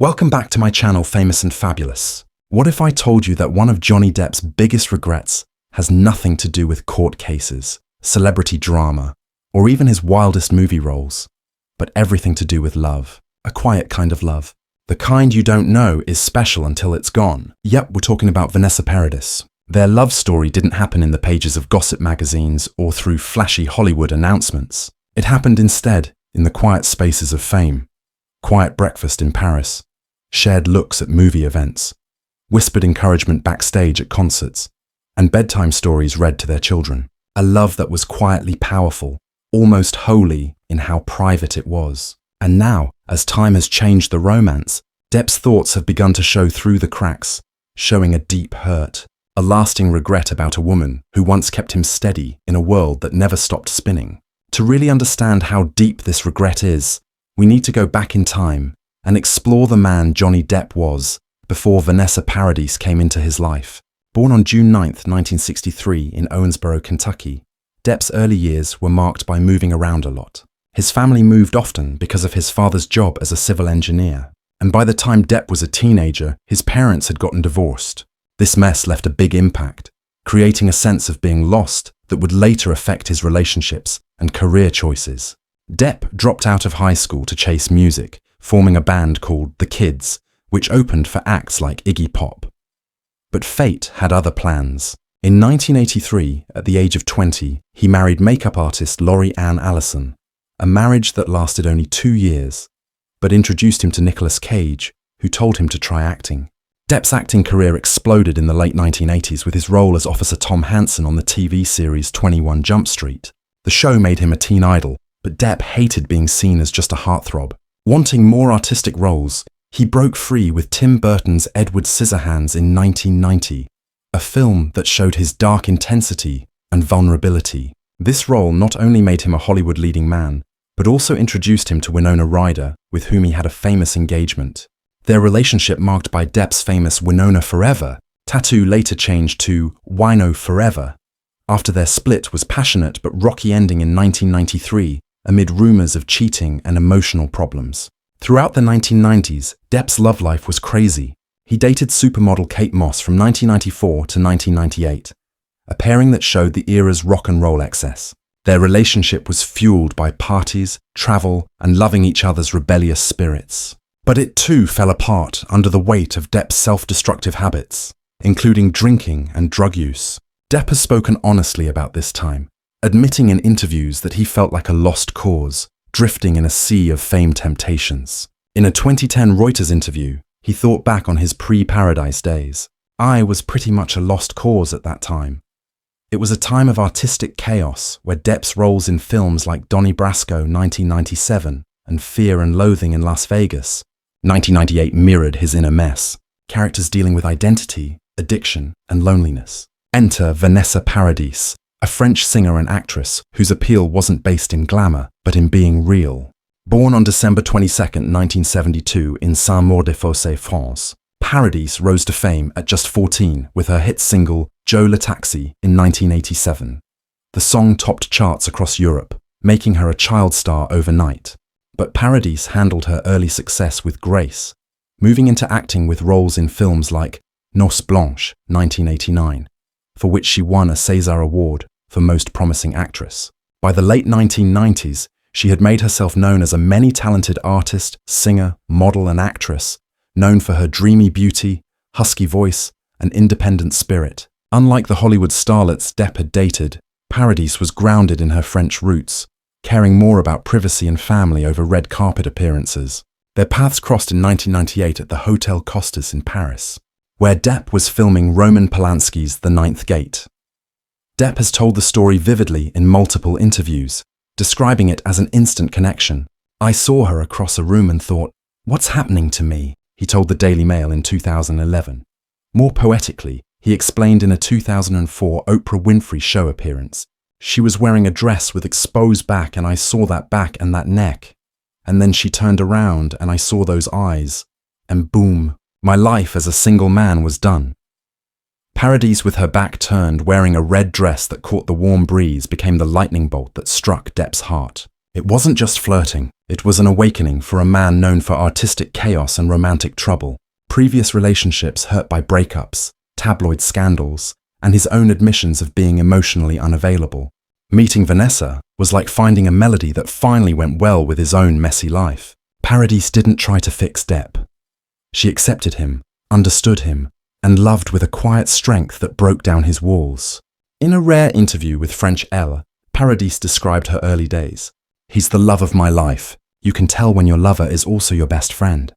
Welcome back to my channel, Famous and Fabulous. What if I told you that one of Johnny Depp's biggest regrets has nothing to do with court cases, celebrity drama, or even his wildest movie roles, but everything to do with love, a quiet kind of love. The kind you don't know is special until it's gone. Yep, we're talking about Vanessa Paradis. Their love story didn't happen in the pages of gossip magazines or through flashy Hollywood announcements. It happened instead in the quiet spaces of fame. Quiet breakfast in Paris, shared looks at movie events, whispered encouragement backstage at concerts, and bedtime stories read to their children. A love that was quietly powerful, almost holy in how private it was. And now, as time has changed the romance, Depp's thoughts have begun to show through the cracks, showing a deep hurt, a lasting regret about a woman who once kept him steady in a world that never stopped spinning. To really understand how deep this regret is, we need to go back in time and explore the man Johnny Depp was before Vanessa Paradis came into his life. Born on June 9, 1963 in Owensboro, Kentucky, Depp's early years were marked by moving around a lot. His family moved often because of his father's job as a civil engineer, and by the time Depp was a teenager, his parents had gotten divorced. This mess left a big impact, creating a sense of being lost that would later affect his relationships and career choices. Depp dropped out of high school to chase music, forming a band called The Kids, which opened for acts like Iggy Pop. But fate had other plans. In 1983, at the age of 20, he married makeup artist Lori Ann Allison, a marriage that lasted only 2 years, but introduced him to Nicolas Cage, who told him to try acting. Depp's acting career exploded in the late 1980s with his role as Officer Tom Hansen on the TV series 21 Jump Street. The show made him a teen idol, but Depp hated being seen as just a heartthrob. Wanting more artistic roles, he broke free with Tim Burton's Edward Scissorhands in 1990, a film that showed his dark intensity and vulnerability. This role not only made him a Hollywood leading man, but also introduced him to Winona Ryder, with whom he had a famous engagement. Their relationship, marked by Depp's famous Winona Forever tattoo, later changed to Wino Forever, after their split was passionate but rocky ending in 1993 amid rumors of cheating and emotional problems. Throughout the 1990s, Depp's love life was crazy. He dated supermodel Kate Moss from 1994 to 1998, a pairing that showed the era's rock and roll excess. Their relationship was fueled by parties, travel, and loving each other's rebellious spirits. But it too fell apart under the weight of Depp's self-destructive habits, including drinking and drug use. Depp has spoken honestly about this time, admitting in interviews that he felt like a lost cause, drifting in a sea of fame temptations. In a 2010 Reuters interview, he thought back on his pre-Paradise days. "I was pretty much a lost cause at that time. It was a time of artistic chaos where Depp's roles in films like Donnie Brasco 1997 and Fear and Loathing in Las Vegas 1998 mirrored his inner mess, characters dealing with identity, addiction, and loneliness. Enter Vanessa Paradis, a French singer and actress whose appeal wasn't based in glamour, but in being real. Born on December 22, 1972 in Saint-Maur-des-Fossés, France, Paradis rose to fame at just 14 with her hit single Joe Le Taxi in 1987. The song topped charts across Europe, making her a child star overnight. But Paradis handled her early success with grace, moving into acting with roles in films like Noce Blanche 1989, for which she won a César Award for Most Promising Actress. By the late 1990s, she had made herself known as a many-talented artist, singer, model, and actress, known for her dreamy beauty, husky voice, and independent spirit. Unlike the Hollywood starlets Depp had dated, Paradis was grounded in her French roots, caring more about privacy and family over red carpet appearances. Their paths crossed in 1998 at the Hotel Costas in Paris, where Depp was filming Roman Polanski's The Ninth Gate. Depp has told the story vividly in multiple interviews, describing it as an instant connection. "I saw her across a room and thought, what's happening to me?" he told the Daily Mail in 2011. More poetically, he explained in a 2004 Oprah Winfrey Show appearance, "She was wearing a dress with exposed back and I saw that back and that neck. And then she turned around and I saw those eyes. And boom, my life as a single man was done." Paradis, with her back turned, wearing a red dress that caught the warm breeze, became the lightning bolt that struck Depp's heart. It wasn't just flirting, it was an awakening for a man known for artistic chaos and romantic trouble. Previous relationships hurt by breakups, tabloid scandals, and his own admissions of being emotionally unavailable. Meeting Vanessa was like finding a melody that finally went well with his own messy life. Paradis didn't try to fix Depp. She accepted him, understood him, and loved with a quiet strength that broke down his walls. In a rare interview with French Elle, Paradis described her early days. "He's the love of my life. You can tell when your lover is also your best friend."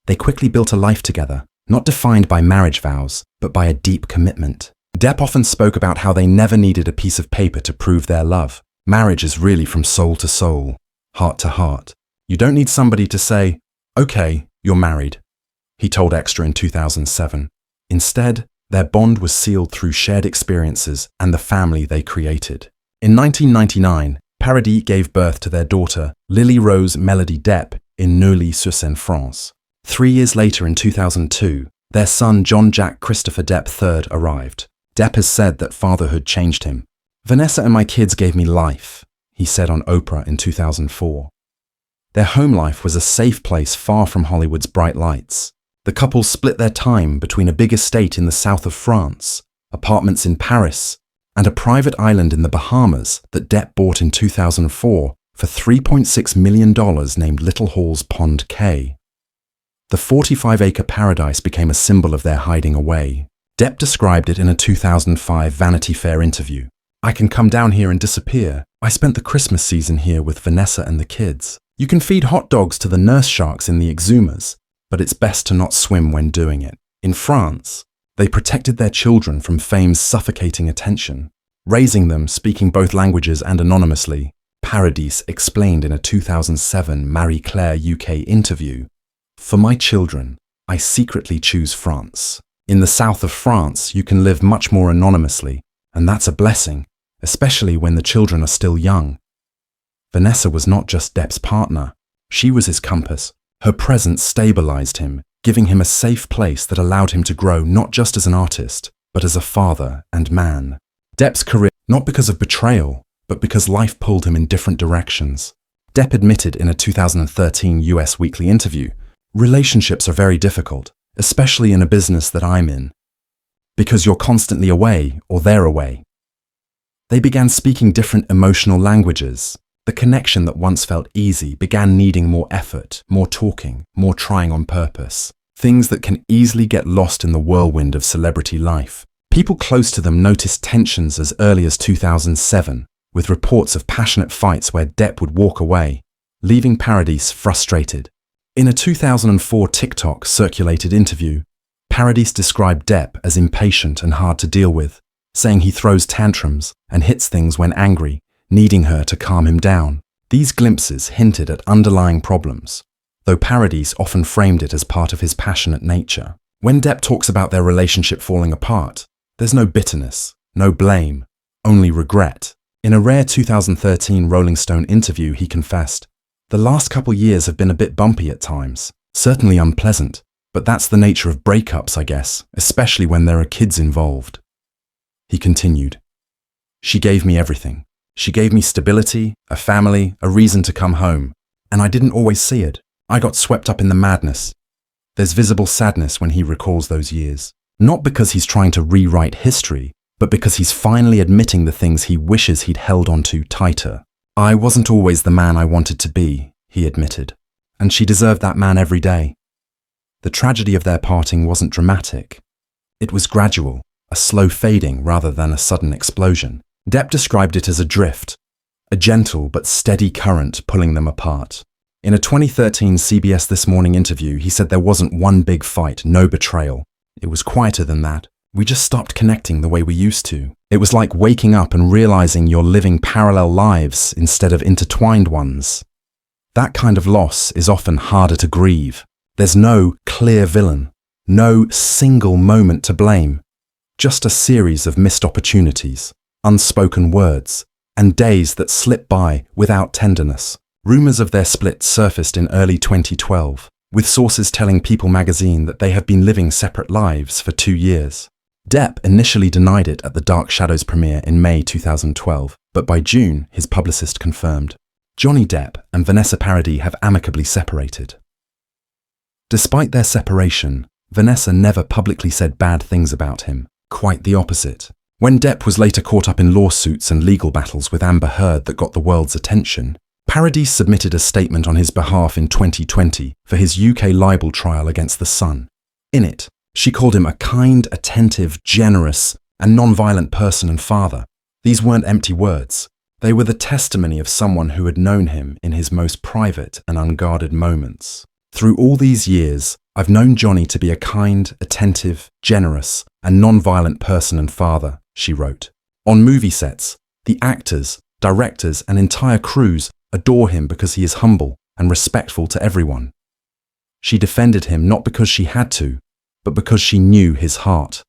They quickly built a life together, not defined by marriage vows, but by a deep commitment. Depp often spoke about how they never needed a piece of paper to prove their love. Marriage is really from soul to soul, heart to heart. You don't need somebody to say, "Okay, you're married," he told Extra in 2007. Instead, their bond was sealed through shared experiences and the family they created. In 1999, Paradis gave birth to their daughter, Lily Rose Melody Depp, in Neuilly-sur-Seine, France. 3 years later, in 2002, their son John-Jacques Christopher Depp III arrived. Depp has said that fatherhood changed him. "Vanessa and my kids gave me life," he said on Oprah in 2004. Their home life was a safe place far from Hollywood's bright lights. The couple split their time between a big estate in the south of France, apartments in Paris, and a private island in the Bahamas that Depp bought in 2004 for $3.6 million named Little Hall's Pond Cay. The 45-acre paradise became a symbol of their hiding away. Depp described it in a 2005 Vanity Fair interview. "I can come down here and disappear. I spent the Christmas season here with Vanessa and the kids. You can feed hot dogs to the nurse sharks in the exhumas, but it's best to not swim when doing it." In France, they protected their children from fame's suffocating attention. Raising them, speaking both languages and anonymously, Paradis explained in a 2007 Marie Claire UK interview, "For my children, I secretly choose France. In the south of France, you can live much more anonymously, and that's a blessing, especially when the children are still young." Vanessa was not just Depp's partner. She was his compass. Her presence stabilized him, giving him a safe place that allowed him to grow not just as an artist, but as a father and man. Depp's career, not because of betrayal, but because life pulled him in different directions. Depp admitted in a 2013 US Weekly interview, "Relationships are very difficult, especially in a business that I'm in, because you're constantly away or they're away." They began speaking different emotional languages. The connection that once felt easy began needing more effort, more talking, more trying on purpose. Things that can easily get lost in the whirlwind of celebrity life. People close to them noticed tensions as early as 2007, with reports of passionate fights where Depp would walk away, leaving Paradis frustrated. In a 2004 TikTok circulated interview, Paradis described Depp as impatient and hard to deal with, saying he throws tantrums and hits things when angry, needing her to calm him down. These glimpses hinted at underlying problems, though Paradis often framed it as part of his passionate nature. When Depp talks about their relationship falling apart, there's no bitterness, no blame, only regret. In a rare 2013 Rolling Stone interview, he confessed, "The last couple years have been a bit bumpy at times, certainly unpleasant, but that's the nature of breakups, I guess, especially when there are kids involved." He continued, "She gave me everything. She gave me stability, a family, a reason to come home, and I didn't always see it. I got swept up in the madness." There's visible sadness when he recalls those years, not because he's trying to rewrite history, but because he's finally admitting the things he wishes he'd held onto tighter. "I wasn't always the man I wanted to be," he admitted, "and she deserved that man every day." The tragedy of their parting wasn't dramatic. It was gradual, a slow fading rather than a sudden explosion. Depp described it as a drift, a gentle but steady current pulling them apart. In a 2013 CBS This Morning interview, he said there wasn't one big fight, no betrayal. It was quieter than that. "We just stopped connecting the way we used to. It was like waking up and realizing you're living parallel lives instead of intertwined ones. That kind of loss is often harder to grieve. There's no clear villain, no single moment to blame, just a series of missed opportunities, unspoken words, and days that slip by without tenderness." Rumors of their split surfaced in early 2012, with sources telling People magazine that they have been living separate lives for 2 years. Depp initially denied it at the Dark Shadows premiere in May 2012, but by June, his publicist confirmed. Johnny Depp and Vanessa Paradis have amicably separated. Despite their separation, Vanessa never publicly said bad things about him. Quite the opposite. When Depp was later caught up in lawsuits and legal battles with Amber Heard that got the world's attention, Paradis submitted a statement on his behalf in 2020 for his UK libel trial against The Sun. In it, she called him a kind, attentive, generous, and non-violent person and father. These weren't empty words. They were the testimony of someone who had known him in his most private and unguarded moments. Through all these years, I've known Johnny to be a kind, attentive, generous, and non-violent person and father, she wrote. On movie sets, the actors, directors, and entire crews adore him because he is humble and respectful to everyone. She defended him not because she had to, but because she knew his heart.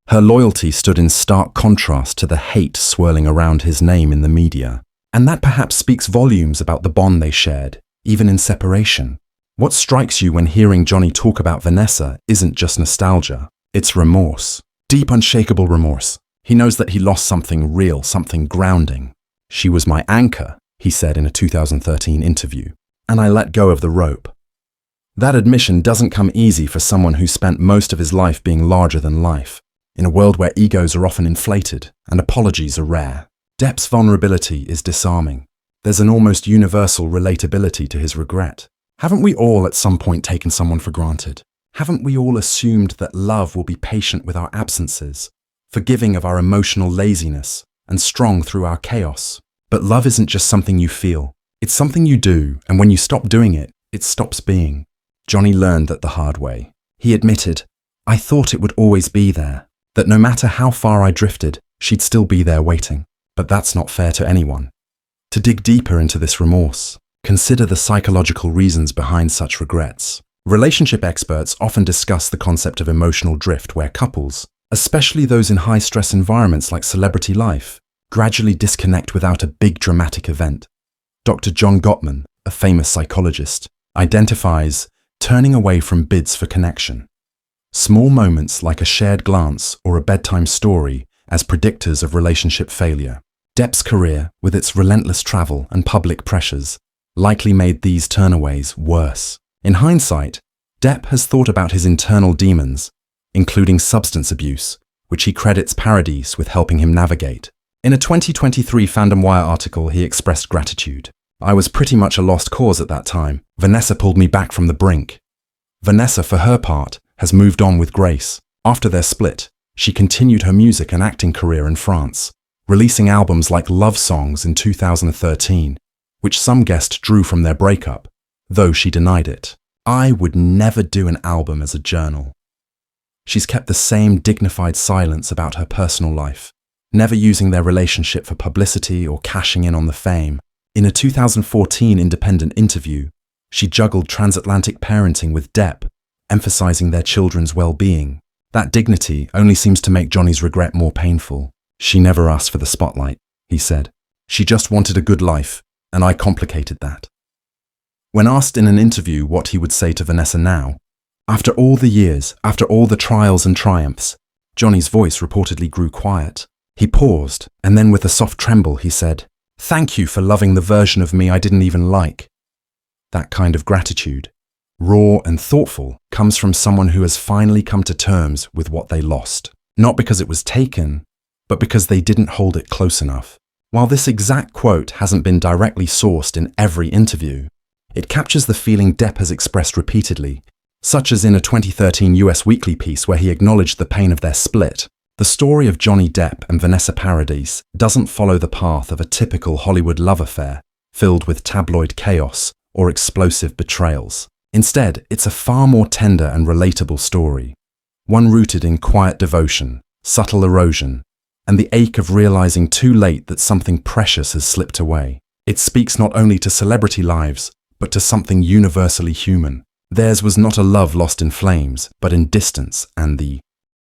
Her loyalty stood in stark contrast to the hate swirling around his name in the media, and that perhaps speaks volumes about the bond they shared, even in separation. What strikes you when hearing Johnny talk about Vanessa isn't just nostalgia, it's remorse. Deep, unshakable remorse. He knows that he lost something real, something grounding. "She was my anchor," he said in a 2013 interview, "and I let go of the rope." That admission doesn't come easy for someone who spent most of his life being larger than life, in a world where egos are often inflated and apologies are rare. Depp's vulnerability is disarming. There's an almost universal relatability to his regret. Haven't we all at some point taken someone for granted? Haven't we all assumed that love will be patient with our absences, forgiving of our emotional laziness, and strong through our chaos? But love isn't just something you feel. It's something you do, and when you stop doing it, it stops being. Johnny learned that the hard way. He admitted, "I thought it would always be there, that no matter how far I drifted, she'd still be there waiting." But that's not fair to anyone. To dig deeper into this remorse, consider the psychological reasons behind such regrets. Relationship experts often discuss the concept of emotional drift where couples, especially those in high-stress environments like celebrity life, gradually disconnect without a big dramatic event. Dr. John Gottman, a famous psychologist, identifies turning away from bids for connection. Small moments like a shared glance or a bedtime story as predictors of relationship failure. Depp's career, with its relentless travel and public pressures, likely made these turnaways worse. In hindsight, Depp has thought about his internal demons, including substance abuse, which he credits Paradis with helping him navigate. In a 2023 Fandom Wire article, he expressed gratitude. "I was pretty much a lost cause at that time. Vanessa pulled me back from the brink." Vanessa, for her part, has moved on with grace. After their split, she continued her music and acting career in France, releasing albums like Love Songs in 2013, which some guessed drew from their breakup, though she denied it. "I would never do an album as a journal." She's kept the same dignified silence about her personal life, never using their relationship for publicity or cashing in on the fame. In a 2014 Independent interview, she juggled transatlantic parenting with Depp, emphasizing their children's well-being. That dignity only seems to make Johnny's regret more painful. "She never asked for the spotlight," he said. "She just wanted a good life, and I complicated that." When asked in an interview what he would say to Vanessa now, after all the years, after all the trials and triumphs, Johnny's voice reportedly grew quiet. He paused, and then with a soft tremble he said, "Thank you for loving the version of me I didn't even like." That kind of gratitude, raw and thoughtful, comes from someone who has finally come to terms with what they lost. Not because it was taken, but because they didn't hold it close enough. While this exact quote hasn't been directly sourced in every interview, it captures the feeling Depp has expressed repeatedly, such as in a 2013 US Weekly piece where he acknowledged the pain of their split. The story of Johnny Depp and Vanessa Paradis doesn't follow the path of a typical Hollywood love affair filled with tabloid chaos or explosive betrayals. Instead, it's a far more tender and relatable story, one rooted in quiet devotion, subtle erosion, and the ache of realizing too late that something precious has slipped away. It speaks not only to celebrity lives, but to something universally human. Theirs was not a love lost in flames, but in distance and the